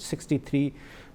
63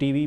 TV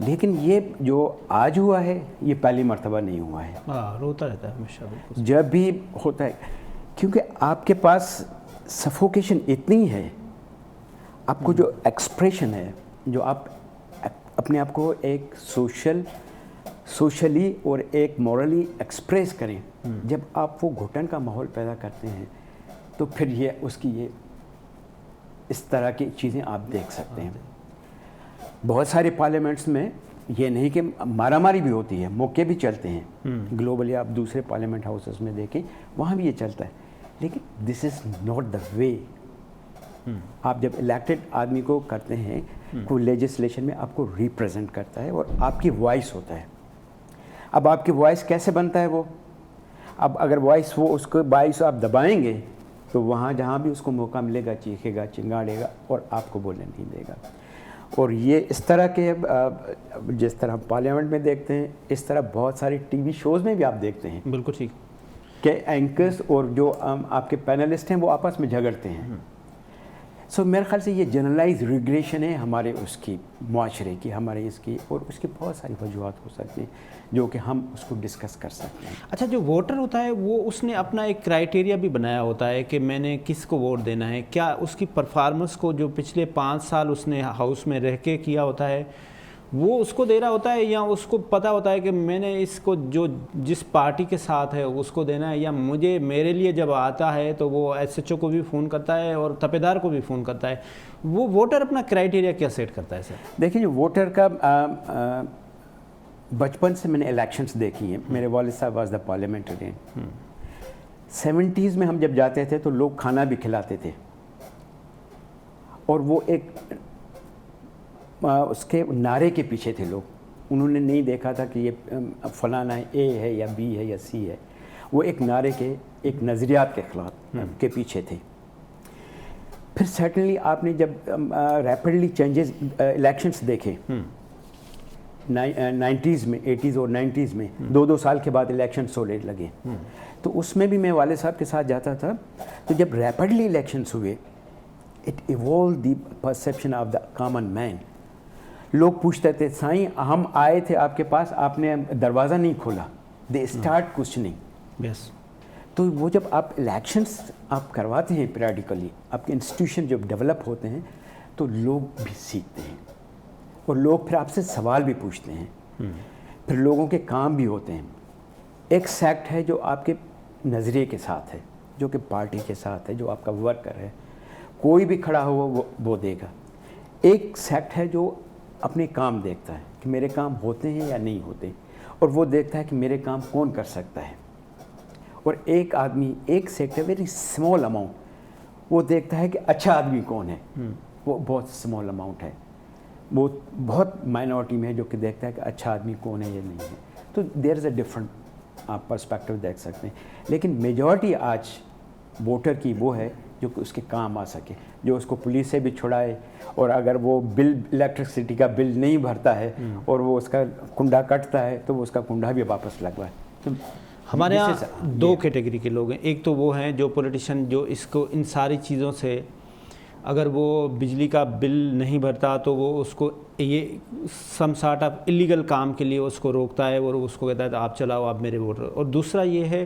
لیکن یہ جو آج ہوا ہے یہ پہلی مرتبہ نہیں ہوا ہے. روتا رہتا ہے ہمیشہ. بالکل جب بھی ہوتا ہے کیونکہ آپ کے پاس سفوکیشن اتنی ہے, آپ کو جو ایکسپریشن ہے, جو آپ اپنے آپ کو ایک سوشلی اور ایک مورلی ایکسپریس کریں, جب آپ وہ گھٹن کا ماحول پیدا کرتے ہیں تو پھر یہ اس طرح کی چیزیں آپ دیکھ سکتے ہیں. بہت سارے پارلیمنٹس میں یہ نہیں کہ مارا ماری بھی ہوتی ہے, موقع بھی چلتے ہیں. گلوبلی آپ دوسرے پارلیمنٹ ہاؤسز میں دیکھیں, وہاں بھی یہ چلتا ہے, لیکن دس از ناٹ دا وے. آپ جب الیکٹڈ آدمی کو کرتے ہیں, کوئی لیجسلیشن میں آپ کو ریپرزینٹ کرتا ہے اور آپ کی وائس ہوتا ہے. اب آپ کی وائس کیسے بنتا ہے وہ؟ اب اگر وائس وہ اس کو وائس آپ دبائیں گے تو وہاں جہاں بھی اس کو موقع ملے گا چیخے گا, چنگاڑے گا اور آپ کو بولنے نہیں دے گا. اور یہ اس طرح کے جس طرح پارلیمنٹ میں دیکھتے ہیں, اس طرح بہت سارے ٹی وی شوز میں بھی آپ دیکھتے ہیں. بالکل ٹھیک. کہ اینکرز اور جو آپ کے پینلسٹ ہیں وہ آپس میں جھگڑتے ہیں. سو میرے خیال سے یہ جنرلائز ریگریشن ہے ہمارے اس کی معاشرے کی, ہمارے اس کی, اور اس کی بہت ساری وجوہات ہو سکتی ہیں جو کہ ہم اس کو ڈسکس کر سکتے ہیں. اچھا, جو ووٹر ہوتا ہے وہ اس نے اپنا ایک کرائیٹیریا بھی بنایا ہوتا ہے کہ میں نے کس کو ووٹ دینا ہے. کیا اس کی پرفارمنس کو جو پچھلے 5 سال اس نے ہاؤس میں رہ کے کیا ہوتا ہے وہ اس کو دے رہا ہوتا ہے, یا اس کو پتہ ہوتا ہے کہ میں نے اس کو جو جس پارٹی کے ساتھ ہے اس کو دینا ہے, یا میرے لیے جب آتا ہے تو وہ ایس ایچ او کو بھی فون کرتا ہے اور تپیدار کو بھی فون کرتا ہے. وہ ووٹر اپنا کرائیٹیریا کیا سیٹ کرتا ہے سر؟ دیکھیں جو ووٹر کا بچپن سے میں نے الیکشنز دیکھی ہیں. میرے والد صاحب واز دا پارلیمنٹرین. 70s میں ہم جب جاتے تھے تو لوگ کھانا بھی کھلاتے تھے, اور وہ ایک اس کے نعرے کے پیچھے تھے لوگ. انہوں نے نہیں دیکھا تھا کہ یہ فلانا اے ہے یا بی ہے یا سی ہے. وہ ایک نعرے کے, ایک نظریات کے خلاف کے پیچھے تھے. پھر سیٹنلی آپ نے جب ریپڈلی چینجز الیکشنز دیکھے 90s میں, 80s اور 90s میں, 2 سال کے بعد الیکشنز ہونے لگے, تو اس میں بھی میں والد صاحب کے ساتھ جاتا تھا. تو جب ریپڈلی الیکشنز ہوئے, it evolve the perception of the common man. لوگ پوچھتے تھے سائیں ہم آئے تھے آپ کے پاس, آپ نے دروازہ نہیں کھولا. They start questioning. یس. تو وہ جب آپ الیکشنس آپ کرواتے ہیں پیریڈیکلی, آپ کے انسٹیٹیوشن جب ڈیولپ ہوتے ہیں تو لوگ بھی سیکھتے ہیں, اور لوگ پھر آپ سے سوال بھی پوچھتے ہیں. پھر لوگوں کے کام بھی ہوتے ہیں. ایک سیکٹ ہے جو آپ کے نظریے کے ساتھ ہے, جو کہ پارٹی کے ساتھ ہے, جو آپ کا ورکر ہے, کوئی بھی کھڑا ہو وہ دے گا. ایک سیکٹ ہے جو اپنے کام دیکھتا ہے کہ میرے کام ہوتے ہیں یا نہیں ہوتے, اور وہ دیکھتا ہے کہ میرے کام کون کر سکتا ہے. اور ایک آدمی, ایک سیکٹر ویری اسمال اماؤنٹ, وہ دیکھتا ہے کہ اچھا آدمی کون ہے. وہ بہت اسمال اماؤنٹ ہے, وہ بہت مائنورٹی میں ہے جو کہ دیکھتا ہے کہ اچھا آدمی کون ہے یا نہیں ہے. تو دیر از اے ڈفرنٹ آپ پرسپیکٹو دیکھ سکتے ہیں. لیکن میجورٹی آج ووٹر کی وہ ہے جو کہ اس کے کام آ سکے, جو اس کو پولیس سے بھی چھڑائے, اور اگر وہ بل الیکٹرسٹی کا بل نہیں بھرتا ہے اور وہ اس کا کنڈا کٹتا ہے تو وہ اس کا کنڈا بھی واپس لگوائے. تو ہمارے یہاں 2 کیٹیگری کے لوگ ہیں. ایک تو وہ ہیں جو پولیٹیشین جو اس کو ان ساری چیزوں سے, اگر وہ بجلی کا بل نہیں بھرتا تو وہ اس کو یہ سم سارٹ آف الیگل کام کے لیے اس کو روکتا ہے اور اس کو کہتا ہے آپ چلاؤ, آپ میرے ووٹر. اور دوسرا یہ ہے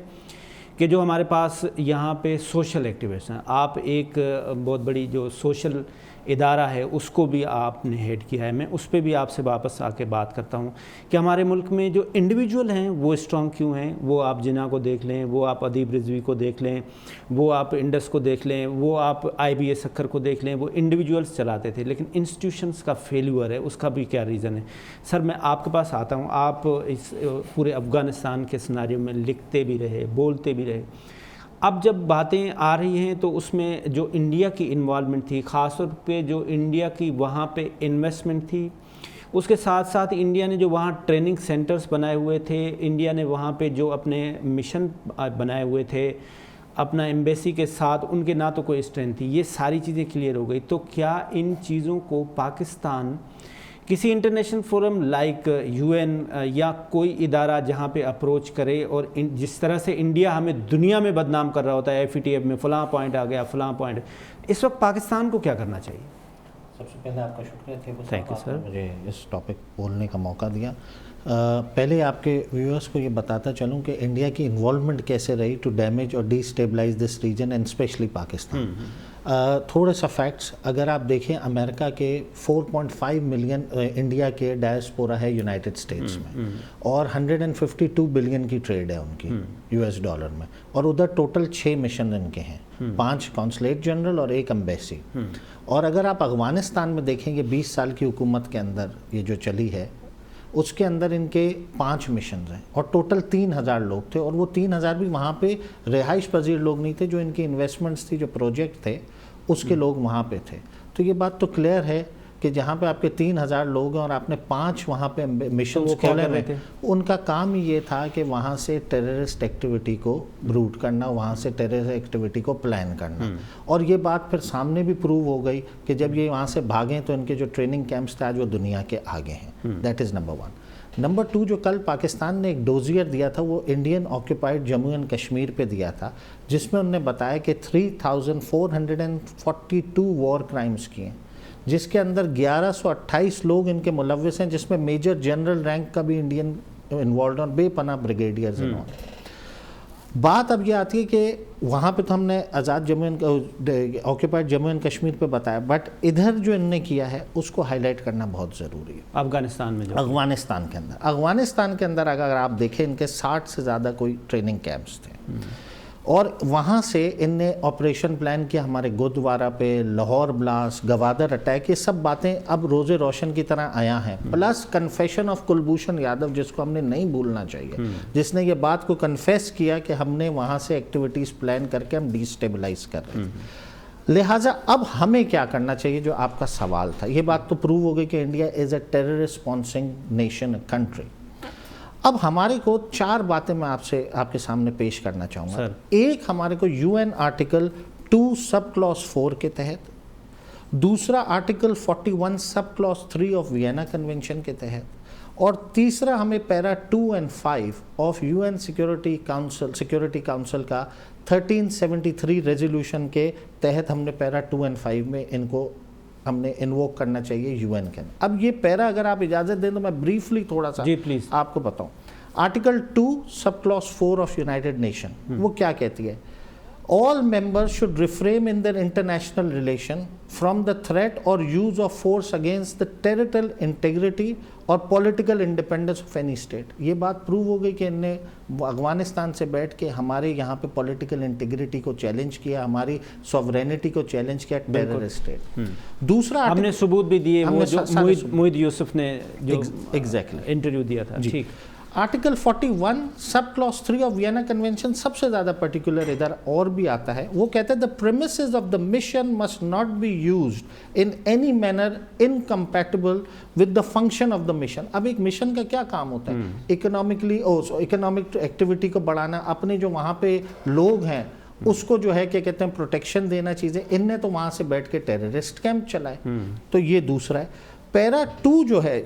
کہ جو ہمارے پاس یہاں پہ سوشل ایکٹیوسٹ ہیں, آپ ایک بہت بڑی جو سوشل ادارہ ہے اس کو بھی آپ نے ہیڈ کیا ہے. میں اس پہ بھی آپ سے واپس آ کے بات کرتا ہوں کہ ہمارے ملک میں جو انڈیویجول ہیں وہ اسٹرانگ کیوں ہیں. وہ آپ جناح کو دیکھ لیں, وہ آپ ادیب رضوی کو دیکھ لیں, وہ آپ انڈس کو دیکھ لیں, وہ آپ IBS اکھر کو دیکھ لیں. وہ انڈیویجولس چلاتے تھے, لیکن انسٹیٹیوشنس کا فیلیور ہے. اس کا بھی کیا ریزن ہے؟ سر میں آپ کے پاس آتا ہوں. آپ اس پورے افغانستان کے سناریو میں لکھتے بھی رہے, بولتے بھی رہے. اب جب باتیں آ رہی ہیں تو اس میں جو انڈیا کی انوالومنٹ تھی, خاص طور پہ جو انڈیا کی وہاں پہ انویسٹمنٹ تھی, اس کے ساتھ ساتھ انڈیا نے جو وہاں ٹریننگ سینٹرز بنائے ہوئے تھے, انڈیا نے وہاں پہ جو اپنے مشن بنائے ہوئے تھے, اپنا ایمبیسی کے ساتھ ان کے نہ تو کوئی اسٹرینتھ تھی, یہ ساری چیزیں کلیئر ہو گئی. تو کیا ان چیزوں کو پاکستان کسی انٹرنیشنل فورم لائک UN یا کوئی ادارہ جہاں پہ اپروچ کرے, اور جس طرح سے انڈیا ہمیں دنیا میں بدنام کر رہا ہوتا ہے, FATF میں فلاں پوائنٹ آ گیا, فلاں پوائنٹ, اس وقت پاکستان کو کیا کرنا چاہیے؟ سب سے پہلے آپ کا شکریہ تھے Thank you, sir. مجھے اس ٹاپک بولنے کا موقع دیا. پہلے آپ کے ویورز کو یہ بتاتا چلوں کہ انڈیا کی انوالومنٹ کیسے رہی ٹو ڈیمیج اور destabilise this region and specially Pakistan. تھوڑا سا فیکٹس اگر آپ دیکھیں, امریکہ کے 4.5 ملین انڈیا کے ڈائسپورا ہے یونائٹڈ اسٹیٹس میں, اور 152 بلین کی ٹریڈ ہے ان کی US ڈالر میں, اور ادھر ٹوٹل 6 مشن ان کے ہیں, 5 کونسلیٹ جنرل اور 1 ایمبیسی. اور اگر آپ افغانستان میں دیکھیں یہ 20 سال کی حکومت کے اندر یہ جو چلی ہے, اس کے اندر ان کے 5 مشنز ہیں اور ٹوٹل 3000 لوگ تھے, اور وہ 3000 بھی وہاں پہ رہائش پذیر لوگ نہیں تھے, جو ان کی انویسٹمنٹس تھی, جو پروجیکٹ تھے اس کے لوگ وہاں پہ تھے. تو یہ بات تو کلیئر ہے کہ جہاں پہ آپ کے 3000 لوگ ہیں اور آپ نے 5 وہاں پہ مشنز کھولے ہوئے تھے, ان کا کام ہی یہ تھا کہ وہاں سے ٹیررسٹ ایکٹیویٹی کو روٹ کرنا, وہاں سے ٹیررسٹ ایکٹیویٹی کو پلان کرنا. اور یہ بات پھر سامنے بھی پروو ہو گئی کہ جب یہ وہاں سے بھاگیں تو ان کے جو ٹریننگ کیمپس تھے آج وہ دنیا کے آگے ہیں. That is number 1. نمبر 2, جو کل پاکستان نے ایک ڈوزیئر دیا تھا وہ Indian occupied Jammu and Kashmir پہ دیا تھا, جس میں انہوں نے بتایا کہ 3442 وار کرائمز کیے ہیں, جس کے اندر 1128 لوگ ان کے ملوث ہیں, جس میں میجر جنرل رینک کا بھی انڈین انوالوڈ اور بے پناہ بریگیڈیئرز انہوں نے. بات اب یہ آتی ہے کہ وہاں پہ تو ہم نے آزاد جموں آکوپائڈ جموں اینڈ کشمیر پہ بتایا, بٹ ادھر جو انہوں نے کیا ہے اس کو ہائی لائٹ کرنا بہت ضروری ہے. افغانستان میں افغانستان کے اندر اگر آپ دیکھیں ان کے 60 سے زیادہ کوئی ٹریننگ کیمپس تھے, اور وہاں سے ان نے آپریشن پلان کیا ہمارے گردوارہ پہ, لاہور بلاسٹ, گوادر اٹیک, یہ سب باتیں اب روز روشن کی طرح آیا ہیں. Plus confession of Kulbhushan Yadav, جس کو ہم نے نہیں بھولنا چاہیے, جس نے یہ بات کو کنفیس کیا کہ ہم نے وہاں سے ایکٹیویٹیز پلان کر کے ہم ڈی اسٹیبلائز کر رہے ہیں. لہٰذا اب ہمیں کیا کرنا چاہیے, جو آپ کا سوال تھا, یہ بات تو پروو ہو گئی کہ India is a terrorist sponsoring nation country. اب ہمارے کو 4 باتیں میں آپ کے سامنے پیش کرنا چاہوں گا. ایک, ہمارے کو UN آرٹیکل 2 سب کلاس 4 کے تحت, دوسرا article 41 sub class 3 of Vienna convention کے تحت, اور تیسرا ہمیں para 2 and 5 of UN security council کا 1373 ریزولوشن کے تحت ہم نے پیرا 2 and 5 میں ان کو ہم نے انووک کرنا چاہیے UN کے. اب یہ پیرا اگر آپ اجازت دیں تو میں بریفلی تھوڑا سا آپ کو بتاؤں. Article 2 sub class 4 of United nation وہ کیا کہتی ہے, all members should refrain in their international relation from the threat or use of force against the territorial integrity or political independence of any state. یہ بات prove ہو گئی کہ ان نے افغانستان سے بیٹھ کے ہمارے یہاں پہ پولیٹیکل انٹیگریٹی کو چیلنج کیا, ہماری سوورینٹی کو چیلنج کیا ٹیرر اسٹیٹ. دوسرا ہم نے ثبوت بھی دیے, موید یوسف نے جو انٹرویو دیا تھا. ٹھیک. Article 41 sub class 3 of Vienna convention سب سے زیادہ پرٹیکولر ادھر اور بھی آتا ہے. وہ کہتے ہیں the premises of the mission must not be used in any manner incompatible with the function of the mission. اب ایک مشن کا کیا کام ہوتا ہے, اکنامک ایکٹیویٹی کو بڑھانا, اپنے جو وہاں پہ لوگ ہیں اس کو جو ہے کہ کہتے ہیں پروٹیکشن دینا چیزیں. ان نے تو وہاں سے بیٹھ کے ٹیررسٹ کیمپ چلائے. تو یہ دوسرا ہے. پیرا 2 جو ہے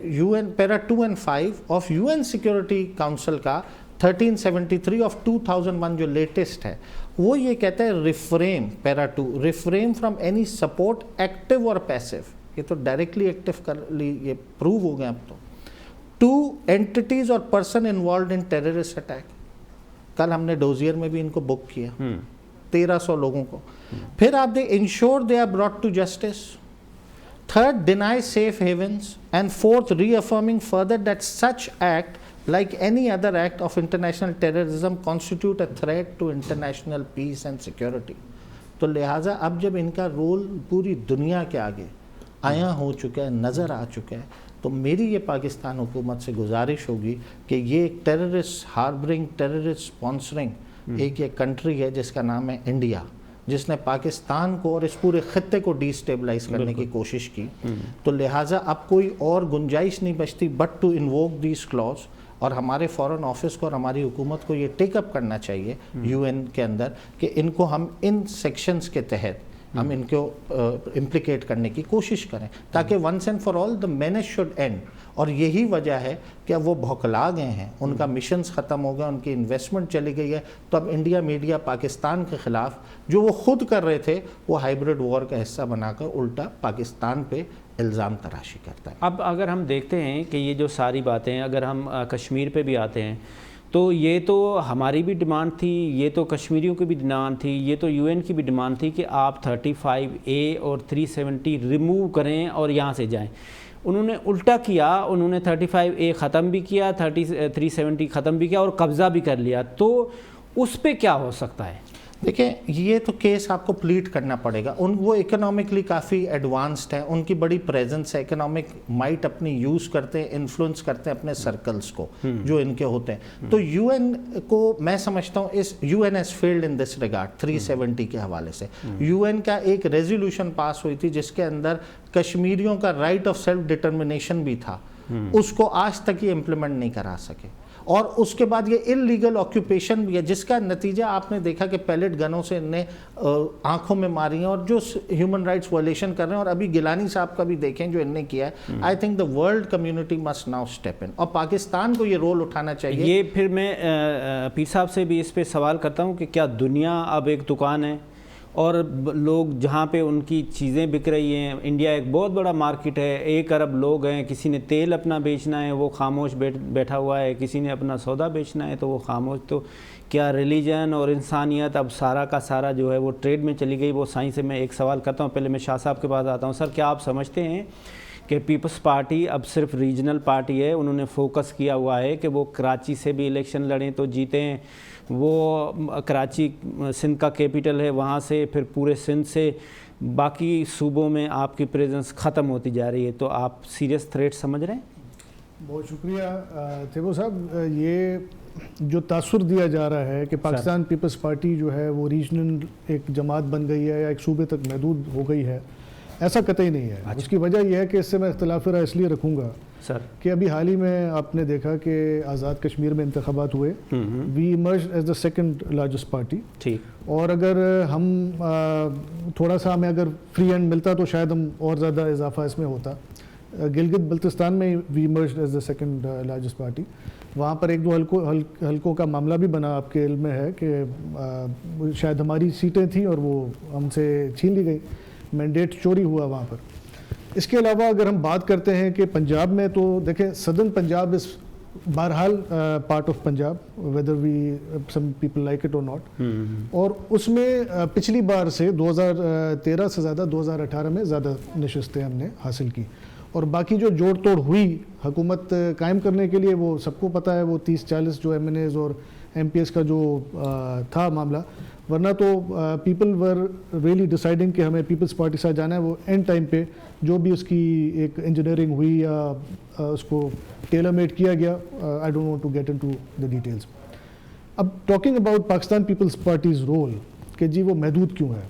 پیرا 2 and 5 of UN security council کا 1373 آف 2001 جو لیٹسٹ ہے, وہ یہ کہتا ہے refrain, para 2 refrain from any support active اور پیسو. یہ تو ڈائریکٹلی ایکٹیو کر لی, یہ پروو ہو گیا اب تو. 2 اینٹیز اور person involved in terrorist attack, کل ہم نے ڈوزیئر میں بھی ان کو بک کیا 1300 لوگوں کو. پھر آپ they ensure they are brought to justice. Third, deny safe havens. And fourth, reaffirming further that such act, like any other act of international terrorism, constitute a threat to international peace and security. تو لہٰذا اب جب ان کا role پوری دنیا کے آگے آیا ہو چکا ہے, نظر آ چکا ہے, تو میری یہ پاکستان حکومت سے گزارش ہوگی کہ یہ ایک ٹیررسٹ ہاربرنگ, ٹیررسٹ اسپانسرنگ ایک یہ کنٹری ہے جس کا نام ہے انڈیا, جس نے پاکستان کو اور اس پورے خطے کو ڈی اسٹیبلائز کرنے کی کوشش کی. تو لہٰذا اب کوئی اور گنجائش نہیں بچتی but to invoke this clause. اور ہمارے فورن آفس کو اور ہماری حکومت کو یہ ٹیک اپ کرنا چاہیے UN کے اندر کہ ان کو ہم ان سیکشنز کے تحت ہم ان کو امپلیکیٹ کرنے کی کوشش کریں, تاکہ once and for all the menace should end. اور یہی وجہ ہے کہ اب وہ بھوکلا گئے ہیں, ان کا مشنز ختم ہو گیا, ان کی انویسٹمنٹ چلی گئی ہے. تو اب انڈیا میڈیا پاکستان کے خلاف جو وہ خود کر رہے تھے وہ ہائیبرڈ وار کا حصہ بنا کر الٹا پاکستان پہ الزام تراشی کرتا ہے. اب اگر ہم دیکھتے ہیں کہ یہ جو ساری باتیں اگر ہم کشمیر پہ بھی آتے ہیں تو یہ تو ہماری بھی ڈیمانڈ تھی, یہ تو کشمیریوں کی بھی ڈیمانڈ تھی, یہ تو UN کی بھی ڈیمانڈ تھی کہ آپ 35A اور 370 ریموو کریں اور یہاں سے جائیں. انہوں نے الٹا کیا, انہوں نے 35A ختم بھی کیا, 370 ختم بھی کیا اور قبضہ بھی کر لیا. تو اس پہ کیا ہو سکتا ہے؟ دیکھیں یہ تو کیس آپ کو پلیٹ کرنا پڑے گا. وہ اکنامکلی کافی ایڈوانسڈ ہیں, ان کی بڑی پریزنس ہے, اکنامک مائٹ اپنی یوز کرتے ہیں, انفلوئنس کرتے ہیں اپنے سرکلز کو جو ان کے ہوتے ہیں. تو UN کو میں سمجھتا ہوں UN has failed in this regard 370 کے حوالے سے. UN کا ایک ریزولوشن پاس ہوئی تھی جس کے اندر کشمیریوں کا رائٹ آف سیلف ڈٹرمنیشن بھی تھا, اس کو آج تک یہ امپلیمنٹ نہیں کرا سکے. اور اس کے بعد یہ انلیگل آکیوپیشن بھی ہے جس کا نتیجہ آپ نے دیکھا کہ پیلٹ گنوں سے انہیں آنکھوں میں ماری ہیں اور جو ہیومن رائٹس وائلیشن کر رہے ہیں. اور ابھی گیلانی صاحب کا بھی دیکھیں جو انہیں کیا ہے. I think the world community must now step in, اور پاکستان کو یہ رول اٹھانا چاہیے. یہ پھر میں پیر صاحب سے بھی اس پہ سوال کرتا ہوں کہ کیا دنیا اب ایک دکان ہے اور لوگ جہاں پہ ان کی چیزیں بک رہی ہیں, انڈیا ایک بہت بڑا مارکیٹ ہے, 1 ارب لوگ ہیں, کسی نے تیل اپنا بیچنا ہے وہ خاموش بیٹھا ہوا ہے, کسی نے اپنا سودا بیچنا ہے تو وہ خاموش. تو کیا ریلیجن اور انسانیت اب سارا کا سارا جو ہے وہ ٹریڈ میں چلی گئی؟ وہ سائنس سے میں ایک سوال کرتا ہوں, پہلے میں شاہ صاحب کے پاس آتا ہوں. سر کیا آپ سمجھتے ہیں کہ پیپلز پارٹی اب صرف ریجنل پارٹی ہے, انہوں نے فوکس کیا ہوا ہے کہ وہ کراچی سے بھی الیکشن لڑیں تو جیتیں, وہ کراچی سندھ کا کیپٹل ہے وہاں سے, پھر پورے سندھ سے باقی صوبوں میں آپ کی پریزنس ختم ہوتی جا رہی ہے, تو آپ سیریس تھریٹ سمجھ رہے ہیں؟ بہت شکریہ تھیبو صاحب. یہ جو تاثر دیا جا رہا ہے کہ پاکستان پیپلز پارٹی جو ہے وہ ریجنل ایک جماعت بن گئی ہے یا ایک صوبے تک محدود ہو گئی ہے, ایسا قطعی نہیں ہے. اس کی وجہ یہ ہے کہ اس سے میں اختلاف رائے اس لیے رکھوں گا سر کہ ابھی حال ہی میں آپ نے دیکھا کہ آزاد کشمیر میں انتخابات ہوئے, we emerged as the second largest party. ٹھیک, اور اگر ہم تھوڑا سا ہمیں اگر فری ہینڈ ملتا تو شاید ہم اور زیادہ اضافہ اس میں ہوتا. گلگت بلتستان میں we emerged as the second largest party. وہاں پر 1-2 حلقوں کا معاملہ بھی بنا, آپ کے علم میں ہے کہ شاید ہماری سیٹیں تھیں اور وہ ہم سے چھین لی گئی, مینڈیٹ چوری ہوا وہاں پر. اس کے علاوہ اگر ہم بات کرتے ہیں کہ پنجاب میں, تو دیکھیں سدرن پنجاب از بہرحال part of Punjab whether we some people like it or not. اور اس میں پچھلی بار سے 2013 سے زیادہ 2018 میں زیادہ نشستیں ہم نے حاصل کی. اور باقی جو جوڑ توڑ ہوئی حکومت قائم کرنے کے لیے وہ سب کو پتہ ہے, وہ 30-40 جو MNAs اور MPs کا جو تھا معاملہ, ورنہ تو پیپل ور ریئلی ڈیسائڈنگ کہ ہمیں پیپلز پارٹی سے جانا ہے. وہ اینڈ ٹائم پہ جو بھی اس کی ایک انجینئرنگ ہوئی یا اس کو ٹیلر میڈ کیا گیا, I don't want to get into the details. اب talking about Pakistan Peoples Party's role کہ جی وہ محدود کیوں ہے.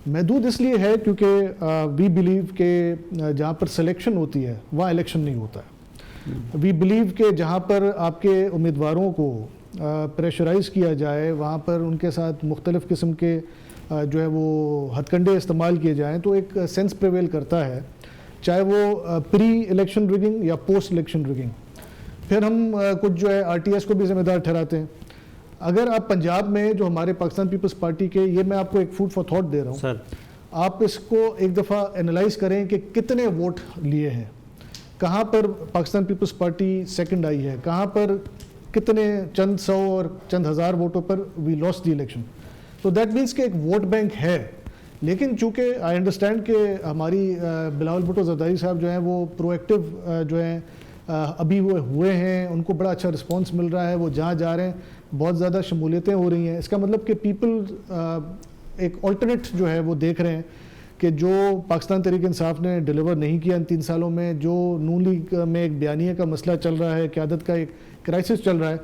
محدود اس لیے ہے کیونکہ وی بلیو کہ جہاں پر سلیکشن ہوتی ہے وہاں الیکشن نہیں ہوتا ہے. وی بلیو کہ جہاں پر آپ کے امیدواروں کو پریشرائز کیا جائے, وہاں پر ان کے ساتھ مختلف قسم کے جو ہے وہ ہتھ کنڈے استعمال کیے جائیں تو ایک سینس پریویل کرتا ہے, چاہے وہ پری الیکشن ریگنگ یا پوسٹ الیکشن ریگنگ. پھر ہم کچھ جو ہے RTS کو بھی ذمہ دار ٹھہراتے ہیں. اگر آپ پنجاب میں جو ہمارے پاکستان پیپلز پارٹی کے, یہ میں آپ کو ایک فوڈ فار تھاٹ دے رہا ہوں سر, آپ اس کو ایک دفعہ انالائز کریں کہ کتنے ووٹ لیے ہیں, کہاں پر پاکستان پیپلز پارٹی سیکنڈ آئی ہے, کہاں پر کتنے چند 100 اور چند ہزار ووٹوں پر وی لاسٹ دی الیکشن. تو دیٹ مینس کہ ایک ووٹ بینک ہے. لیکن چونکہ آئی انڈرسٹینڈ کہ ہماری بلاول بھٹو زرداری صاحب جو ہیں وہ پرو ایکٹیو جو ہیں ابھی وہ ہوئے ہیں, ان کو بڑا اچھا رسپانس مل رہا ہے, وہ جہاں جا رہے ہیں بہت زیادہ شمولیتیں ہو رہی ہیں. اس کا مطلب کہ پیپل ایک آلٹرنیٹ جو ہے وہ دیکھ رہے ہیں کہ جو پاکستان تحریک انصاف نے ڈیلیور نہیں کیا ان 3 سالوں میں, جو نون لیگ میں ایک بیانیے کا مسئلہ چل رہا ہے, قیادت کا ایک کرائسس چل رہا ہے,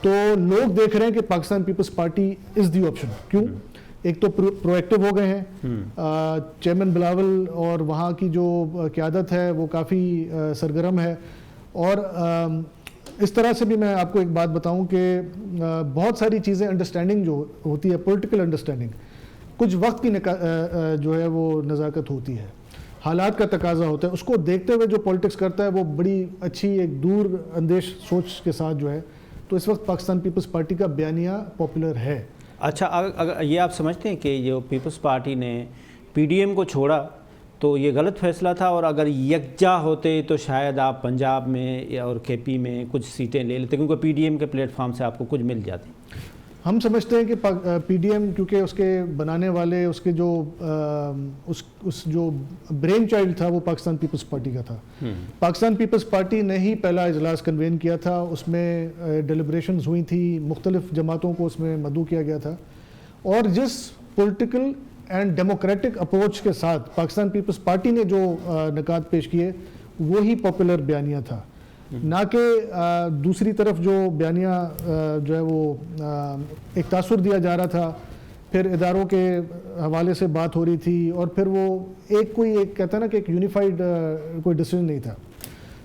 تو لوگ دیکھ رہے ہیں کہ Pakistan Peoples Party is the option. کیوں؟ ایک تو پرو ایکٹیو ہو گئے ہیں, چیئرمین بلاول اور وہاں کی جو قیادت ہے وہ کافی سرگرم ہے. اور اس طرح سے بھی میں آپ کو ایک بات بتاؤں کہ بہت ساری چیزیں انڈرسٹینڈنگ جو ہوتی ہے, پولیٹیکل انڈرسٹینڈنگ, کچھ وقت کی جو ہے وہ نزاکت ہوتی ہے, حالات کا تقاضا ہوتا ہے. اس کو دیکھتے ہوئے جو پولیٹکس کرتا ہے وہ بڑی اچھی ایک دور اندیش سوچ کے ساتھ جو ہے. تو اس وقت پاکستان پیپلز پارٹی کا بیانیہ پاپولر ہے. اچھا, اگر یہ آپ سمجھتے ہیں کہ جو پیپلز پارٹی نے PDM کو چھوڑا تو یہ غلط فیصلہ تھا، اور اگر یکجا ہوتے تو شاید آپ پنجاب میں اور کے پی میں کچھ سیٹیں لے لیتے، کیونکہ پی ڈی ایم کے پلیٹ فارم سے آپ کو کچھ مل جاتی. ہم سمجھتے ہیں کہ پی ڈی ایم کیونکہ اس کے بنانے والے اس کے جو اس جو برین چائلڈ تھا وہ پاکستان پیپلز پارٹی کا تھا. پاکستان پیپلز پارٹی نے ہی پہلا اجلاس کنوین کیا تھا، اس میں ڈیلیبریشنز ہوئی تھی، مختلف جماعتوں کو اس میں مدعو کیا گیا تھا، اور جس پولیٹیکل اینڈ ڈیموکریٹک اپروچ کے ساتھ پاکستان پیپلز پارٹی نے جو نکات پیش کیے وہی پاپولر بیانیہ تھا، نہ کہ دوسری طرف جو بیانیہ جو ہے وہ ایک تاثر دیا جا رہا تھا، پھر اداروں کے حوالے سے بات ہو رہی تھی، اور پھر وہ ایک کہتا ہے نا کہ ایک یونیفائڈ کوئی ڈیسیژن نہیں تھا.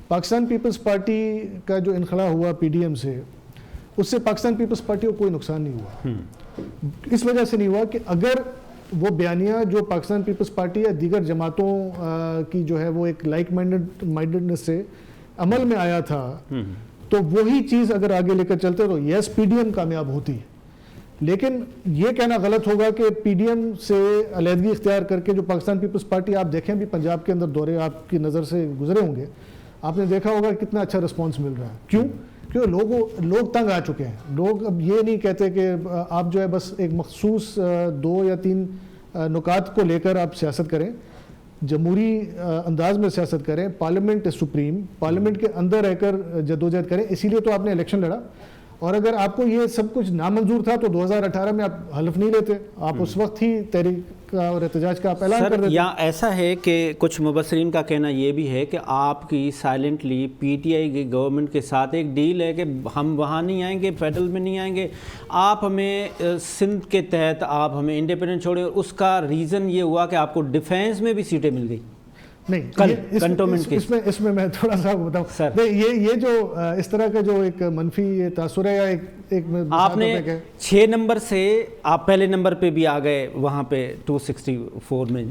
پاکستان پیپلز پارٹی کا جو انخلا ہوا پی ڈی ایم سے، اس سے پاکستان پیپلز پارٹی کو کوئی نقصان نہیں ہوا. اس وجہ سے نہیں ہوا کہ اگر وہ بیانیہ جو پاکستان پیپلز پارٹی یا دیگر جماعتوں کی جو ہے وہ ایک لائک مائنڈڈنس سے عمل میں آیا تھا، تو وہی چیز اگر آگے لے کر چلتے تو یس پی ڈی ایم کامیاب ہوتی. لیکن یہ کہنا غلط ہوگا کہ پی ڈی ایم سے علیحدگی اختیار کر کے جو پاکستان پیپلز پارٹی، آپ دیکھیں بھی پنجاب کے اندر دورے آپ کی نظر سے گزرے ہوں گے، آپ نے دیکھا ہوگا کتنا اچھا رسپانس مل رہا ہے. کیوں؟ کیونکہ لوگ تنگ آ چکے ہیں. لوگ اب یہ نہیں کہتے کہ آپ جو ہے بس ایک مخصوص 2 یا 3 نکات کو لے کر آپ سیاست کریں، جمہوری انداز میں سیاست کریں، پارلیمنٹ سپریم، پارلیمنٹ کے اندر رہ کر جدوجہد کریں. اسی لیے تو آپ نے الیکشن لڑا، اور اگر آپ کو یہ سب کچھ نامنظور تھا تو 2018 میں آپ حلف نہیں لیتے، آپ اس وقت ہی تحریک اور احتجاج کا آپ اعلان کر دیتے. یا ایسا ہے کہ کچھ مبصرین کا کہنا یہ بھی ہے کہ آپ کی سائلنٹلی پی ٹی آئی کی گورنمنٹ کے ساتھ ایک ڈیل ہے کہ ہم وہاں نہیں آئیں گے، فیڈرل میں نہیں آئیں گے، آپ ہمیں سندھ کے تحت آپ ہمیں انڈیپینڈنٹ چھوڑیں. اور اس کا ریزن یہ ہوا کہ آپ کو ڈیفینس میں بھی سیٹیں مل گئی. نہیں، اس میں میں تھوڑا سا بتاؤں، یہ جو اس طرح کا جو ایک منفی تاثر ہے، یا ایک آپ نے 6 نمبر سے آپ پہلے نمبر پہ بھی آ گئے وہاں پہ 264 میں.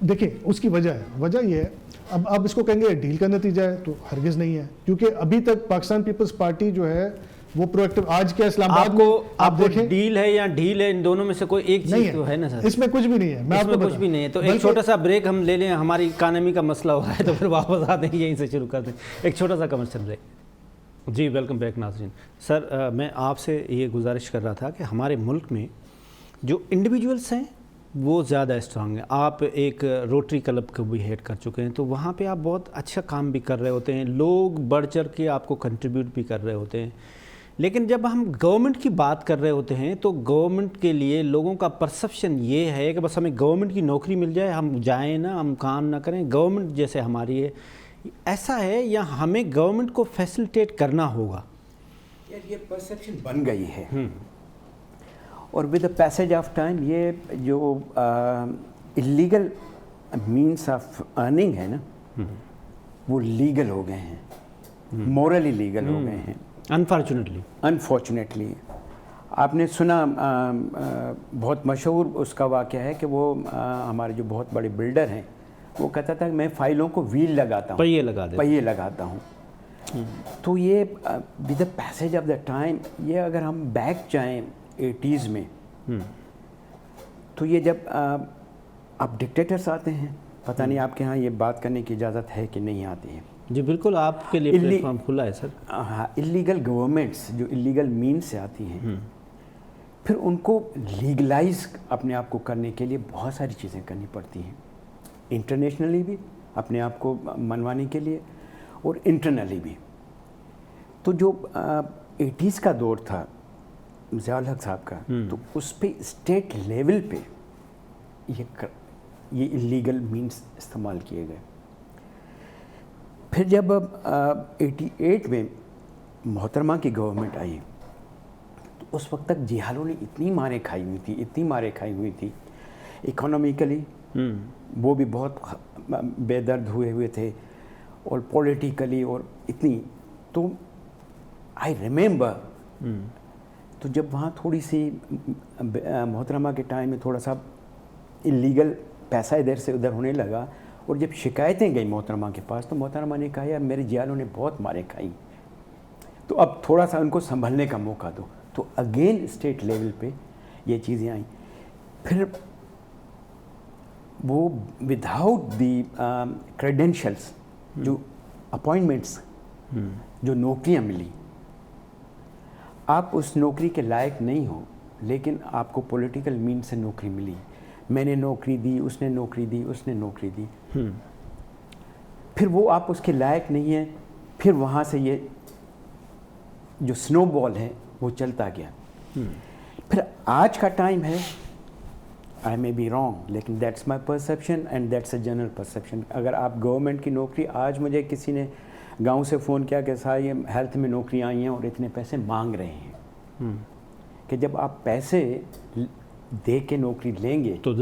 دیکھیں اس کی وجہ یہ ہے، اب اس کو کہیں گے ڈیل کا نتیجہ ہے تو ہرگز نہیں ہے، کیونکہ ابھی تک پاکستان پیپلز پارٹی جو ہے وہ پرویکٹیو. آج کے اسلام آباد میں آپ دیکھیں ڈیل ہے یا ڈھیل ہے، ان دونوں میں سے کوئی ایک چیز تو ہے نا سر. اس میں کچھ بھی نہیں ہے، میں آپ کو کچھ بھی نہیں ہے. تو ایک چھوٹا سا بریک ہم لے لیں، ہماری اکانومی کا مسئلہ ہو رہا ہے تو پھر واپس آتے ہیں، یہیں سے شروع کرتے ہیں. ایک چھوٹا سا کمرشل بریک. جی ویلکم بیک ناظرین. سر میں آپ سے یہ گزارش کر رہا تھا کہ ہمارے ملک میں جو انڈیویجولس ہیں وہ زیادہ اسٹرانگ ہیں. آپ ایک روٹری کلب کو بھی ہیڈ کر چکے ہیں، تو وہاں پہ آپ بہت اچھا کام بھی کر رہے ہوتے ہیں، لوگ بڑھ چڑھ کے آپ کو کنٹریبیوٹ بھی کر رہے ہوتے ہیں. لیکن جب ہم گورنمنٹ کی بات کر رہے ہوتے ہیں تو گورنمنٹ کے لیے لوگوں کا پرسیپشن یہ ہے کہ بس ہمیں گورنمنٹ کی نوکری مل جائے، ہم جائیں نا، ہم کام نہ کریں، گورنمنٹ جیسے ہماری ہے. ایسا ہے یا ہمیں گورنمنٹ کو فیسلٹیٹ کرنا ہوگا؟ یہ پرسیپشن بن گئی ہے، اور with the passage of time یہ جو اللیگل مینس آف ارننگ ہے نا، وہ لیگل ہو گئے ہیں، مورلی لیگل ہو گئے ہیں. انفارچونیٹلی آپ نے سنا، بہت مشہور اس کا واقعہ ہے کہ وہ ہمارے جو بہت بڑے بلڈر ہیں، وہ کہتا تھا کہ میں فائلوں کو ویل لگاتا ہوں، پہیے لگاتا ہوں. تو یہ with the passage of the time, یہ اگر ہم بیک جائیں 80s میں، تو یہ جب اب ڈکٹیٹرس آتے ہیں، پتہ نہیں آپ کے ہاں یہ بات کرنے کی اجازت ہے کہ نہیں آتی ہے. جی بالکل، آپ کے لیے پلیٹ فارم کھلا ہے سر. ہاں، اللیگل گورنمنٹس جو اللیگل مینس سے آتی ہیں، پھر ان کو لیگلائز اپنے آپ کو کرنے کے لیے بہت ساری چیزیں کرنی پڑتی ہیں، انٹرنیشنلی بھی اپنے آپ کو منوانے کے لیے، اور انٹرنلی بھی. تو جو 80s کا دور تھا ضیاء الحق صاحب کا، تو اس پہ اسٹیٹ لیول پہ یہ اللیگل مینس استعمال کیے گئے. پھر جب 88 میں محترمہ کی گورنمنٹ آئی، تو اس وقت تک جہالوں نے اتنی ماریں کھائی ہوئی تھی اکنامیکلی، وہ بھی بہت بے درد ہوئے تھے، اور پولیٹیکلی، اور اتنی. تو آئی ریممبر، تو جب وہاں تھوڑی سی محترمہ کے ٹائم میں تھوڑا سا اللیگل پیسہ ادھر سے ادھر ہونے لگا، اور جب شکایتیں گئیں محترمہ کے پاس، تو محترمہ نے کہا یار میرے جیالوں نے بہت ماریں کھائیں، تو اب تھوڑا سا ان کو سنبھلنے کا موقع دو. تو اگین اسٹیٹ لیول پہ یہ چیزیں آئیں. پھر وہ وداؤٹ دی کریڈینشلس جو اپوائنٹمنٹس جو نوکریاں ملی, آپ اس نوکری کے لائق نہیں ہو, لیکن آپ کو پولیٹیکل مین سے نوکری ملی, میں نے نوکری دی, اس نے نوکری دی, اس نے نوکری دی, پھر وہ آپ اس کے لائق نہیں ہیں, پھر وہاں سے یہ جو سنو بال ہے وہ چلتا گیا. پھر آج کا ٹائم ہے, آئی مے بی رانگ, لیکن that's my perception and that's a general perception. اگر آپ گورنمنٹ کی نوکری, آج مجھے کسی نے گاؤں سے فون کیا کہ صاحب یہ ہیلتھ میں نوکری آئی ہیں اور اتنے پیسے مانگ رہے ہیں, کہ جب آپ پیسے دے کے نوکری لیں گے تو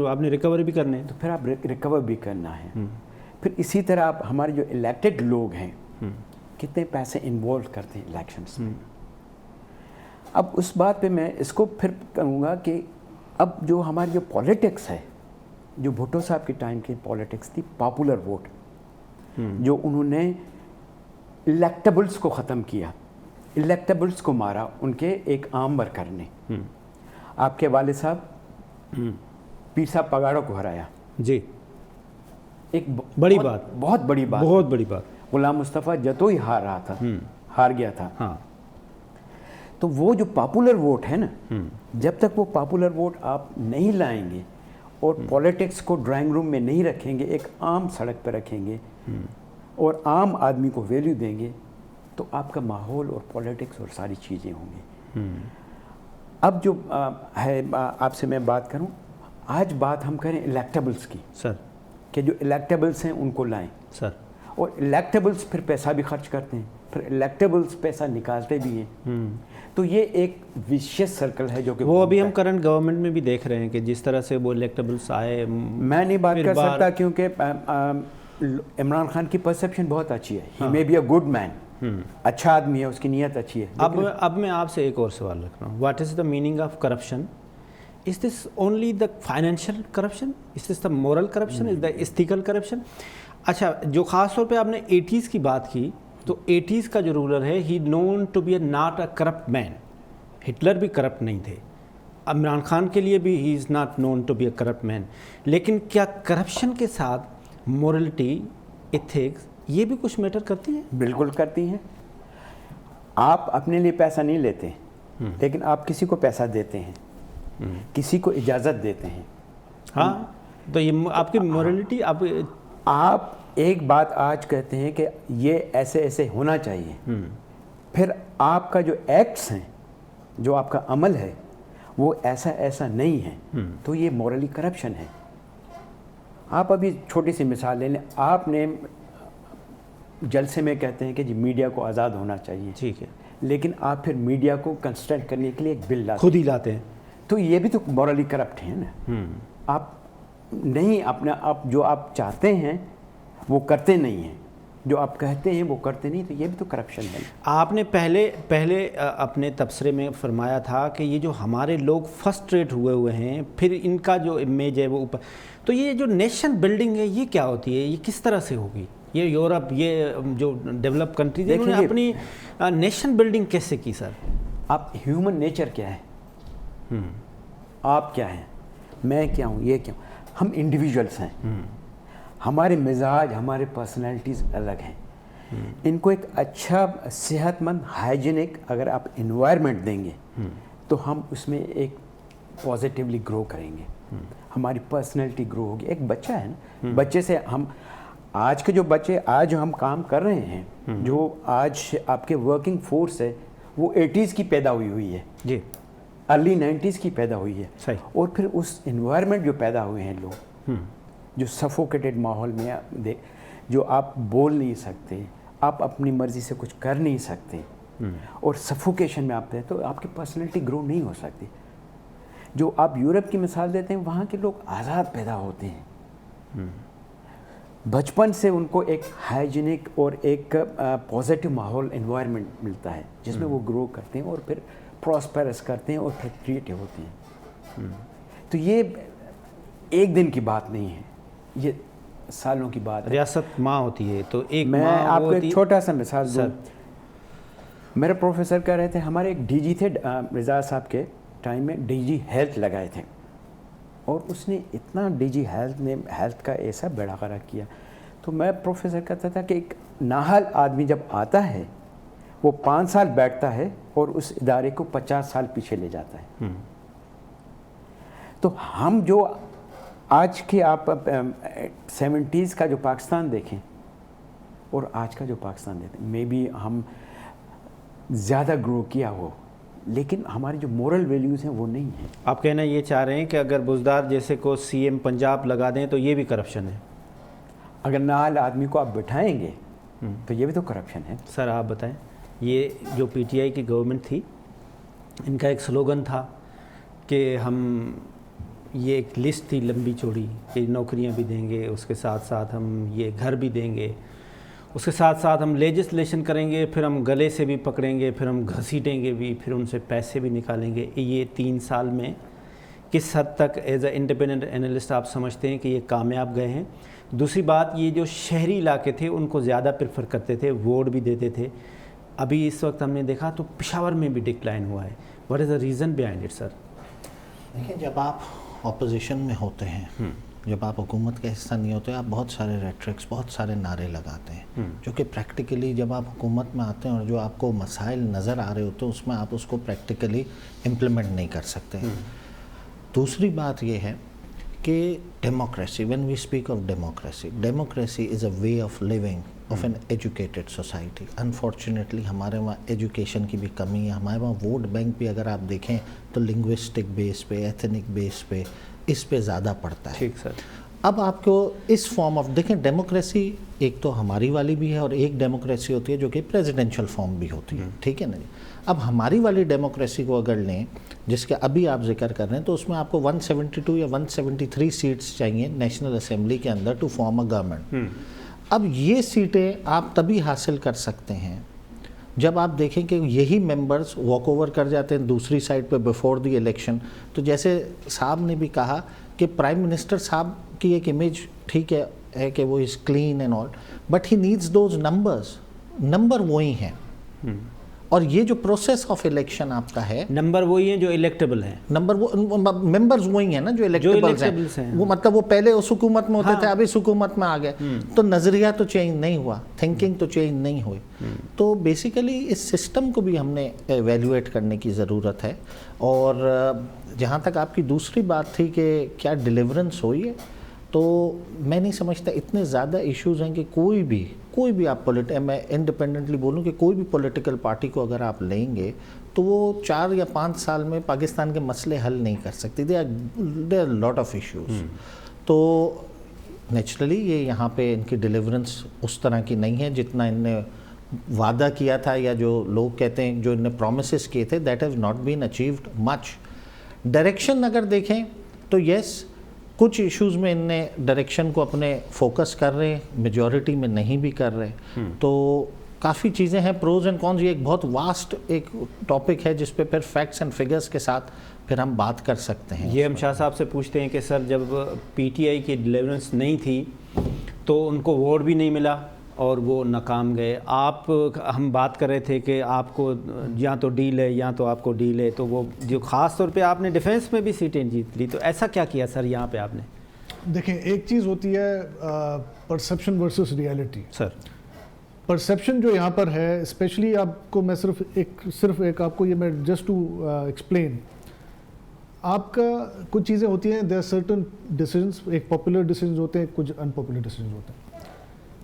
آپ نے ریکور بھی کرنے ہیں, تو پھر آپ ریکور بھی کرنا ہے. پھر اسی طرح آپ ہمارے جو الیکٹڈ لوگ ہیں کتنے پیسے انوالو کرتے ہیں الیکشنس میں. اب اس بات پہ میں اس کو پھر کہوں گا کہ اب جو ہماری جو پولیٹکس ہے, جو بھٹو صاحب کے ٹائم کی پولیٹکس تھی پاپولر ووٹ, جو انہوں نے الیکٹیبلس کو ختم کیا, الیکٹیبلس کو مارا ان کے ایک عام ورکر نے. آپ کے والد صاحب پیر صاحب پگاڑوں کو ہرایا, جی ایک بڑی بات, بہت بڑی بات, بہت بڑی بات. غلام مصطفیٰ جتوئی ہار رہا تھا, ہار گیا تھا. ہاں, تو وہ جو پاپولر ووٹ ہے نا, جب تک وہ پاپولر ووٹ آپ نہیں لائیں گے اور پولیٹکس کو ڈرائنگ روم میں نہیں رکھیں گے, ایک عام سڑک پہ رکھیں گے اور عام آدمی کو ویلیو دیں گے, تو آپ کا ماحول اور پولیٹکس اور ساری چیزیں ہوں گی. اب جو ہے آپ سے میں بات کروں, آج بات ہم کریں الیکٹیبلس کی, سر, کہ جو الیکٹیبلس ہیں ان کو لائیں, سر, اور الیکٹیبلس پھر پیسہ بھی خرچ کرتے ہیں, پھر الیکٹیبلس پیسہ نکالتے بھی ہیں. تو یہ ایک ویشیس سرکل ہے جو کہ وہ ابھی ہم کرنٹ گورنمنٹ میں بھی دیکھ رہے ہیں کہ جس طرح سے وہ الیکٹیبلس آئے. میں نہیں بات کر سکتا کیونکہ عمران خان کی پرسیپشن بہت اچھی ہے, ہی مے بی اے گڈ مین, اچھا آدمی ہے, اس کی نیت اچھی ہے. اب میں آپ سے ایک اور سوال رکھ رہا ہوں, what is the meaning of corruption? Is this only the financial corruption, is this the moral corruption, is the ethical corruption? اچھا, جو خاص طور پہ آپ نے 80s کی بات کی, تو 80s کا جو رولر ہے, he known to be a not a corrupt man. Hitler بھی کرپٹ نہیں تھے, عمران خان کے لیے بھی he is not known to be a corrupt man. لیکن کیا کرپشن کے ساتھ مورلٹی, ایتھکس, یہ بھی کچھ میٹر کرتی ہیں؟ بالکل کرتی ہیں. آپ اپنے لیے پیسہ نہیں لیتے, لیکن آپ کسی کو پیسہ دیتے ہیں, کسی کو اجازت دیتے ہیں. ہاں, تو یہ آپ کی مورلٹی, آپ ایک بات آج کہتے ہیں کہ یہ ایسے ایسے ہونا چاہیے, پھر آپ کا جو ایکٹس ہیں, جو آپ کا عمل ہے, وہ ایسا ایسا نہیں ہے, تو یہ مورلی کرپشن ہے. آپ ابھی چھوٹی سی مثال لے لیں, آپ نے جلسے میں کہتے ہیں کہ جی میڈیا کو آزاد ہونا چاہیے, ٹھیک ہے, لیکن آپ پھر میڈیا کو کنسٹرکٹ کرنے کے لیے ایک بل لاتے خود ہی لاتے ہیں, تو یہ بھی تو مورلی کرپٹ ہے نا. آپ نہیں اپنا, آپ جو آپ چاہتے ہیں وہ کرتے نہیں ہیں, جو آپ کہتے ہیں وہ کرتے نہیں, تو یہ بھی تو کرپشن ہے. آپ نے پہلے اپنے تبصرے میں فرمایا تھا کہ یہ جو ہمارے لوگ فرسٹریٹ ہوئے ہیں, پھر ان کا جو امیج ہے وہ اوپر, تو یہ جو نیشن بلڈنگ ہے یہ کیا ہوتی ہے, یہ کس طرح سے ہوگی؟ یہ یورپ, یہ جو ڈیولپ کنٹریز ہیں, انہوں نے اپنی نیشن بلڈنگ کیسے کی سر؟ آپ ہیومن نیچر کیا ہے, آپ کیا ہیں, میں کیا ہوں, یہ کیا ہوں, ہم انڈیویجولس ہیں, ہمارے مزاج, ہمارے پرسنالٹیز الگ ہیں. ان کو ایک اچھا صحت مند ہائیجینک اگر آپ انوائرمنٹ دیں گے تو ہم اس میں ایک پازیٹیولی گرو کریں گے, ہماری پرسنالٹی گرو ہوگی. ایک بچہ ہے نا, بچے سے ہم آج کے جو بچے آج ہم کام کر رہے ہیں, جو آج آپ کے ورکنگ فورس ہے وہ 80s کی پیدا ہوئی ہے, جی, ارلی 90s کی پیدا ہوئی ہے. صحیح. اور پھر اس انوائرمنٹ جو پیدا ہوئے ہیں لوگ, جو سفوکیٹڈ ماحول میں, جو آپ بول نہیں سکتے, آپ اپنی مرضی سے کچھ کر نہیں سکتے, اور سفوکیشن میں آپ ہیں, تو آپ کی پرسنالٹی گرو نہیں ہو سکتی. جو آپ یورپ کی مثال دیتے ہیں, وہاں کے لوگ آزاد پیدا ہوتے ہیں, بچپن سے ان کو ایک ہائیجینک اور ایک پازیٹیو ماحول انوائرمنٹ ملتا ہے جس میں وہ گرو کرتے ہیں اور پھر پراسپیرس کرتے ہیں اور پھر کریٹو ہوتے ہیں. تو یہ ایک دن کی بات نہیں ہے, یہ سالوں کی بات ہے. ریاست ماں ہوتی ہے, تو ایک میں آپ کو ایک چھوٹا سا مثال دوں. میرے پروفیسر کہہ رہے تھے, ہمارے ایک ڈی جی تھے رضا صاحب کے ٹائم میں, ڈی جی ہیلتھ لگائے تھے, اور اس نے اتنا ڈی جی ہیلتھ نے ہیلتھ کا ایسا بیڑا غرق کیا. تو میں پروفیسر کہتا تھا کہ ایک نااہل آدمی جب آتا ہے وہ 5 سال بیٹھتا ہے اور اس ادارے کو 50 سال پیچھے لے جاتا ہے. تو ہم جو آج کے آپ 70s کا جو پاکستان دیکھیں اور آج کا جو پاکستان دیکھیں, مے بی ہم زیادہ گرو کیا ہو, لیکن ہماری جو مورل ویلیوز ہیں وہ نہیں ہیں. آپ کہنا یہ چاہ رہے ہیں کہ اگر بزدار جیسے کو سی ایم پنجاب لگا دیں تو یہ بھی کرپشن ہے؟ اگر نااہل آدمی کو آپ بٹھائیں گے تو یہ بھی تو کرپشن ہے. سر آپ بتائیں, یہ جو پی ٹی آئی کی گورنمنٹ تھی, ان کا ایک سلوگن تھا کہ ہم, یہ ایک لسٹ تھی لمبی چوڑی کہ نوکریاں بھی دیں گے, اس کے ساتھ ساتھ ہم یہ گھر بھی دیں گے, اس کے ساتھ ساتھ ہم لیجسلیشن کریں گے, پھر ہم گلے سے بھی پکڑیں گے, پھر ہم گھسیٹیں گے بھی, پھر ان سے پیسے بھی نکالیں گے. یہ 3 سال میں کس حد تک ایز اے انڈیپینڈنٹ انالسٹ آپ سمجھتے ہیں کہ یہ کامیاب گئے ہیں؟ دوسری بات, یہ جو شہری علاقے تھے ان کو زیادہ پریفر کرتے تھے, ووٹ بھی دیتے تھے. ابھی اس وقت ہم نے دیکھا تو پشاور میں بھی ڈکلائن ہوا ہے. What is the reason behind it سر؟ دیکھیں, جب آپ اپوزیشن میں ہوتے ہیں, جب آپ حکومت کا حصہ نہیں ہوتے, آپ بہت سارے ریٹرکس, بہت سارے نعرے لگاتے ہیں جو کہ پریکٹیکلی جب آپ حکومت میں آتے ہیں اور جو آپ کو مسائل نظر آ رہے ہوتے ہیں اس میں آپ اس کو پریکٹیکلی امپلیمنٹ نہیں کر سکتے. دوسری بات یہ ہے کہ democracy, when we speak of democracy, democracy is a way of living of an educated society. Unfortunately ہمارے وہاں ایجوکیشن کی بھی کمی ہے. ہمارے وہاں ووٹ بینک بھی اگر آپ دیکھیں تو لنگوسٹک بیس پہ, ایتھنک بیس پہ, اس پہ زیادہ پڑتا ہے. ٹھیک سر. اب آپ کو اس فارم آف دیکھیں, ڈیموکریسی ایک تو ہماری والی بھی ہے اور ایک ڈیموکریسی ہوتی ہے جو کہ پریزیڈنشل فارم بھی ہوتی ہے, ٹھیک ہے نا جی. اب ہماری والی ڈیموکریسی کو اگر لیں جس کے ابھی آپ ذکر کر رہے ہیں, تو اس میں آپ کو 172 یا 173 سیٹس چاہیے نیشنل اسمبلی کے اندر ٹو فارم اے گورنمنٹ. اب یہ سیٹیں آپ تبھی حاصل کر سکتے ہیں جب آپ دیکھیں کہ یہی ممبرز واک اوور کر جاتے ہیں دوسری سائڈ پہ بیفور دی الیکشن. تو جیسے صاحب نے بھی کہا کہ پرائم منسٹر صاحب کی ایک امیج ٹھیک ہے کہ وہ is clean and all, but he needs those numbers. Number وہی ہیں, اور یہ جو پروسیس آف الیکشن آپ کا ہے, نمبر وہی ہیں جو الیکٹیبل ہیں, نمبر وہ ممبرز وہی ہیں نا جو الیکٹیبلز ہیں. وہ مطلب وہ پہلے اس حکومت میں ہوتے تھے, اب اس حکومت میں آ گئے, تو نظریہ تو چینج نہیں ہوا, تھنکنگ تو چینج نہیں ہوئی. تو بیسیکلی اس سسٹم کو بھی ہم نے ایویلیویٹ کرنے کی ضرورت ہے. اور جہاں تک آپ کی دوسری بات تھی کہ کیا ڈیلیورنس ہوئی ہے, تو میں نہیں سمجھتا اتنے زیادہ ایشوز ہیں کہ کوئی بھی آپ میں انڈیپینڈنٹلی بولوں کہ کوئی بھی پولیٹیکل پارٹی کو اگر آپ لیں گے تو وہ 4 یا 5 سال میں پاکستان کے مسئلے حل نہیں کر سکتی. They are lot of issues. تو نیچرلی یہ یہاں پہ ان کی ڈیلیورنس اس طرح کی نہیں ہے جتنا ان نے وعدہ کیا تھا, یا جو لوگ کہتے ہیں جو ان نے پرومسز کیے تھے, that has not been achieved much. Direction اگر دیکھیں تو یس, کچھ ایشوز میں ان نے ڈائریکشن کو اپنے فوکس کر رہے ہیں, میجورٹی میں نہیں بھی کر رہے. تو کافی چیزیں ہیں, پروز اینڈ کونز. یہ ایک بہت واسٹ ایک ٹاپک ہے جس پہ پھر فیکٹس اینڈ فگرز کے ساتھ پھر ہم بات کر سکتے ہیں. یہ ہم شاہ صاحب سے پوچھتے ہیں کہ سر جب پی ٹی آئی کی ڈیلیورنس نہیں تھی تو ان کو ووٹ بھی نہیں ملا اور وہ ناکام گئے. آپ, ہم بات کر رہے تھے کہ آپ کو یا تو ڈیل ہے یا تو آپ کو ڈیل ہے, تو وہ جو خاص طور پہ آپ نے ڈیفینس میں بھی سیٹیں جیت لی, تو ایسا کیا کیا سر یہاں پہ آپ نے؟ دیکھیں, ایک چیز ہوتی ہے پرسیپشن ورسز ریالٹی. سر پرسیپشن جو یہاں پر ہے, اسپیشلی آپ کو میں صرف ایک آپ کو یہ میں جسٹ ٹو ایکسپلین, آپ کا کچھ چیزیں ہوتی ہیں, دیر آر سرٹن ڈیسیجنس, ایک پاپولر ڈیسیجنز ہوتے ہیں, کچھ ان پاپولر ڈیسیجنز ہوتے ہیں.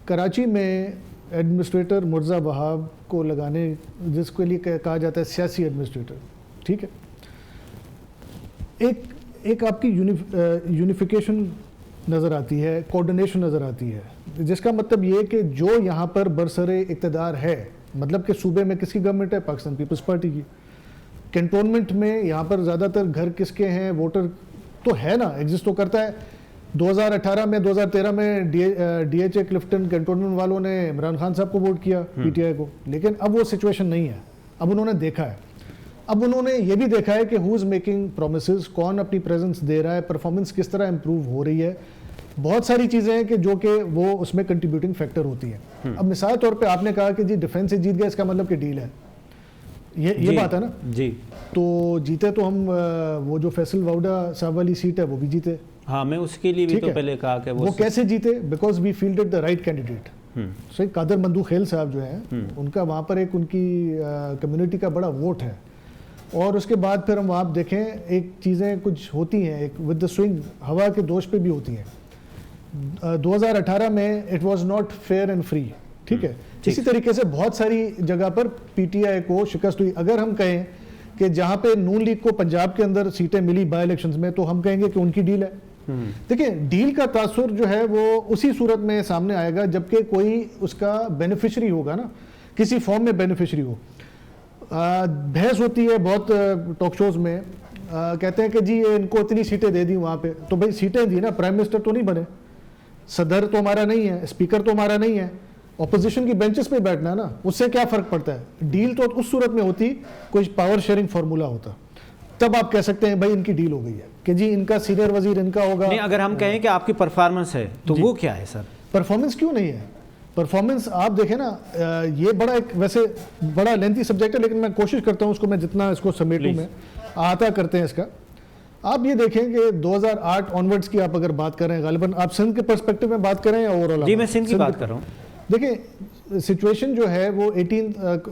کراچی میں ایڈمنسٹریٹر مرزا وہاب کو لگانے, جس کے لیے کہا جاتا ہے سیاسی ایڈمنسٹریٹر, ٹھیک ہے, ایک آپ کی یونیفیکیشن نظر آتی ہے, کوآرڈینیشن نظر آتی ہے, جس کا مطلب یہ کہ جو یہاں پر برسر اقتدار ہے, مطلب کہ صوبے میں کس کی گورنمنٹ ہے, پاکستان پیپلز پارٹی کی. کنٹونمنٹ میں یہاں پر زیادہ تر گھر کس کے ہیں, ووٹر تو ہے نا, ایگزسٹ تو کرتا ہے. 2018 میں 2013 میں D H A Clifton cantonment والوں نے عمران خان صاحب کو ووٹ کیا, پی ٹی آئی کو, لیکن اب وہ سچویشن نہیں ہے. اب انہوں نے دیکھا ہے, اب انہوں نے یہ بھی دیکھا ہے کہ ہو از میکنگ پرومسز, کون اپنی پریزنس دے رہا ہے, پرفارمنس کس طرح امپروو ہو رہی ہے. بہت ساری چیزیں ہیں کہ جو کہ وہ اس میں کنٹریبیوٹنگ فیکٹر ہوتی ہیں. اب مثال طور پہ آپ نے کہا کہ جی ڈیفینس سے جیت گیا, اس کا مطلب کہ ڈیل ہے. یہ بات ہے نا جی. تو جیتے تو ہم وہ جو فیصل واؤڈا صاحب والی سیٹ ہے وہ بھی جیتے. ہاں میں اس کے لیے بھی تو پہلے کہا کہ وہ کیسے جیتے, because we fielded the right candidate. صحیح, قادر مندوخیل صاحب جو ہیں ان کا وہاں پر ایک ان کی کمیونٹی کا بڑا ووٹ ہے, اور اس کے بعد پھر ہم وہاں دیکھیں ایک چیزیں کچھ ہوتی ہیں ایک ود دا سوئنگ, ہوا کے دوش پہ بھی ہوتی ہیں. 2018 میں it was not fair and free, ٹھیک ہے. اسی طریقے سے بہت ساری جگہ پر پی ٹی آئی کو شکست ہوئی. اگر ہم کہیں کہ جہاں پہ نون لیگ کو پنجاب کے اندر سیٹیں ملی بائی الیکشنز میں, تو ہم کہیں گے کہ ان کی ڈیل ہے. دیکھیں ڈیل کا تاثر جو ہے وہ اسی صورت میں سامنے آئے گا جبکہ کوئی اس کا بینیفیشری ہوگا نا, کسی فارم میں بینیفیشری ہو. بحث ہوتی ہے بہت ٹاک شوز میں, کہتے ہیں کہ جی ان کو اتنی سیٹیں دے دی وہاں پہ, تو بھائی سیٹیں دی نا, پرائم منسٹر تو نہیں بنے, صدر تو ہمارا نہیں ہے, اسپیکر تو ہمارا نہیں ہے, اپوزیشن کی بینچز پہ بیٹھنا ہے نا, اس سے کیا فرق پڑتا ہے. ڈیل تو اس صورت میں ہوتی کوئی پاور شیئرنگ فارمولا ہوتا, تب آپ کہہ سکتے ہیں بھائی ان کی ڈیل ہو گئی ہے کہ جی ان کا سینئر وزیر ان کا ہوگا. نہیں, اگر ہم کہیں کہ آپ کی پرفارمنس ہے تو وہ کیا ہے سر؟ پرفارمنس کیوں نہیں ہے؟ پرفارمنس آپ دیکھیں نا, یہ بڑا ایک ویسے بڑا لینتھی سبجیکٹ ہے, لیکن میں کوشش کرتا ہوں اس کو میں جتنا اس کو سمیٹوں میں احاطہ کرتے ہیں اس کا. آپ یہ دیکھیں کہ 2008 آنورڈز کی آپ اگر بات کریں, غالباً آپ سندھ کے پرسپیکٹو میں بات کریں یا اوور آل؟ جی میں سندھ کی بات کر رہا ہوں. دیکھیں سچویشن جو ہے وہ 18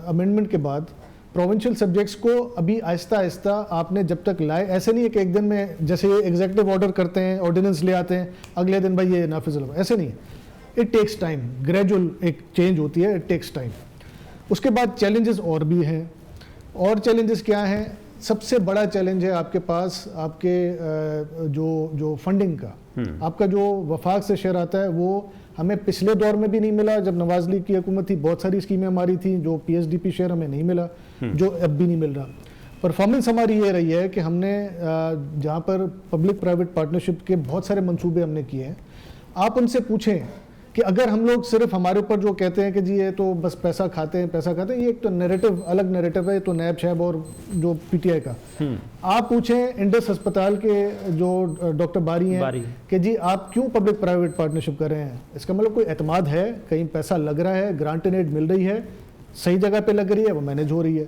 امینڈمنٹ کے بعد پروونشل سبجیکٹس کو ابھی آہستہ آہستہ آپ نے جب تک لائے, ایسے نہیں ہے کہ ایک دن میں جیسے ایگزیکٹو آرڈر کرتے ہیں, آرڈیننس لے آتے ہیں, اگلے دن بھائی یہ نافذ ہو, ایسے نہیں ہے. اٹ ٹیکس ٹائم, گریجول ایک چینج ہوتی ہے, اٹ ٹیکس ٹائم. اس کے بعد چیلنجز اور بھی ہیں, اور چیلنجز کیا ہیں؟ سب سے بڑا چیلنج ہے آپ کے پاس آپ کے جو فنڈنگ کا, آپ کا جو وفاق سے شیئر آتا ہے وہ ہمیں پچھلے دور میں بھی نہیں ملا, جب نواز لیگ کی حکومت تھی بہت ساری اسکیمیں ہماری تھیں, جو P S D P share ہمیں نہیں ملا, جو اب بھی نہیں مل رہا. پرفارمنس ہماری یہ رہی ہے کہ ہم نے جہاں پر پبلک پرائیویٹ پارٹنرشپ کے بہت سارے منصوبے ہم نے کیے ہیں, آپ ان سے پوچھیں کہ اگر ہم لوگ صرف ہمارے اوپر جو کہتے ہیں کہ جی یہ تو بس پیسہ کھاتے ہیں, یہ ایک تو نیریٹو, الگ نیریٹو ہے, تو نیب شیب اور جو پی ٹی آئی کا. آپ پوچھیں انڈس ہسپتال کے جو ڈاکٹر باری ہیں کہ جی آپ کیوں پبلک پرائیویٹ پارٹنرشپ کر رہے ہیں, اس کا مطلب کوئی اعتماد ہے, کہیں پیسہ لگ رہا ہے, گرانٹ ان ایڈ مل رہی ہے, صحیح جگہ پہ لگ رہی ہے, وہ مینیج ہو رہی ہے.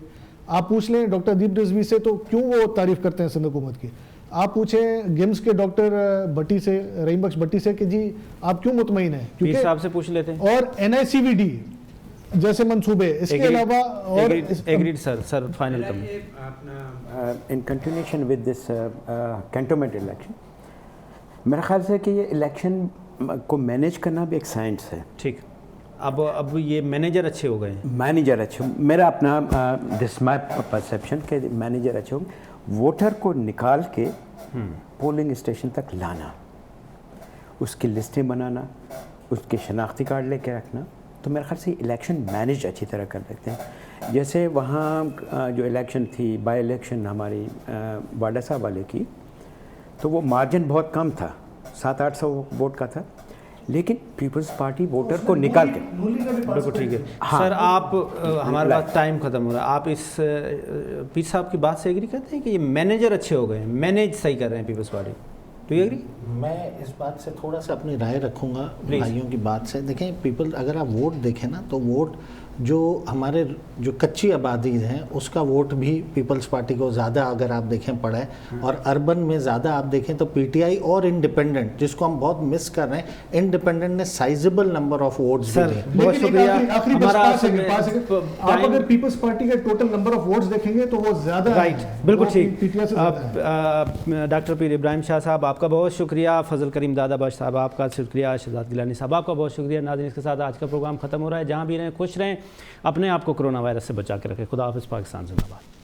آپ پوچھ لیں ڈاکٹر دیپ رضوی سے تو کیوں وہ تعریف کرتے ہیں سندھ حکومت کی. آپ پوچھیں گیمز کے ڈاکٹر بھٹی سے, رحیم بخش بھٹی سے, کہ جی آپ کیوں مطمئن ہیں, پیر صاحب سے پوچھ لیتے ہیں. اور این آئی سی وی ڈی جیسے منصوبے, اس کے علاوہ اور agreed sir final in continuation with this cantonment election, میرا خیال سے کہ یہ الیکشن کو مینیج کرنا بھی ایک سائنس ہے. ٹھیک, اب یہ مینیجر اچھے ہو گئے ہیں, مینیجر اچھے, میرا اپنا دس مائی پرسیپشن کہ مینیجر اچھے ہوں, ووٹر کو نکال کے پولنگ اسٹیشن تک لانا, اس کی لسٹیں بنانا, اس کے شناختی کارڈ لے کے رکھنا, تو میرے خیال سے الیکشن مینیج اچھی طرح کر لیتے ہیں. جیسے وہاں جو الیکشن تھی, بائی الیکشن ہماری واڈا صاحب والے کی, تو وہ مارجن بہت کم تھا, 700-800 ووٹ کا تھا, لیکن پیپلز پارٹی ووٹر کو نکال کے. بالکل ٹھیک ہے سر, آپ ہمارے پاس ٹائم ختم ہو رہا ہے. آپ اس پیر صاحب کی بات سے ایگری کرتے ہیں کہ یہ مینیجر اچھے ہو گئے ہیں, مینیج صحیح کر رہے ہیں Peoples Party, do you agree? میں اس بات سے تھوڑا سا اپنی رائے رکھوں گا بھائیوں کی بات سے. دیکھیں پیپل, اگر آپ ووٹ دیکھیں نا تو ووٹ جو ہمارے جو کچی آبادی ہیں اس کا ووٹ بھی پیپلز پارٹی کو زیادہ اگر آپ دیکھیں پڑا ہے, اور اربن میں زیادہ آپ دیکھیں تو پی ٹی آئی اور انڈیپینڈنٹ, جس کو ہم بہت مس کر رہے ہیں, انڈیپینڈنٹ نے سائزیبل نمبر آف ووٹس بھی دے. بہت شکریہ. آپ اگر پیپلز پارٹی کے ٹوٹل نمبر آف ووٹس دیکھیں گے تو وہ زیادہ, رائٹ, بالکل ٹھیک. ڈاکٹر پیر ابراہیم شاہ صاحب آپ کا بہت شکریہ, فضل کریم دادا بخش صاحب آپ کا شکریہ, شہزاد گیلانی صاحب آپ کا بہت شکریہ. ناظرین اس کے ساتھ آج کا پروگرام ختم ہو رہا ہے. جہاں بھی رہیں خوش رہیں, اپنے آپ کو کرونا وائرس سے بچا کے رکھیں. خدا حافظ. پاکستان زندہ باد.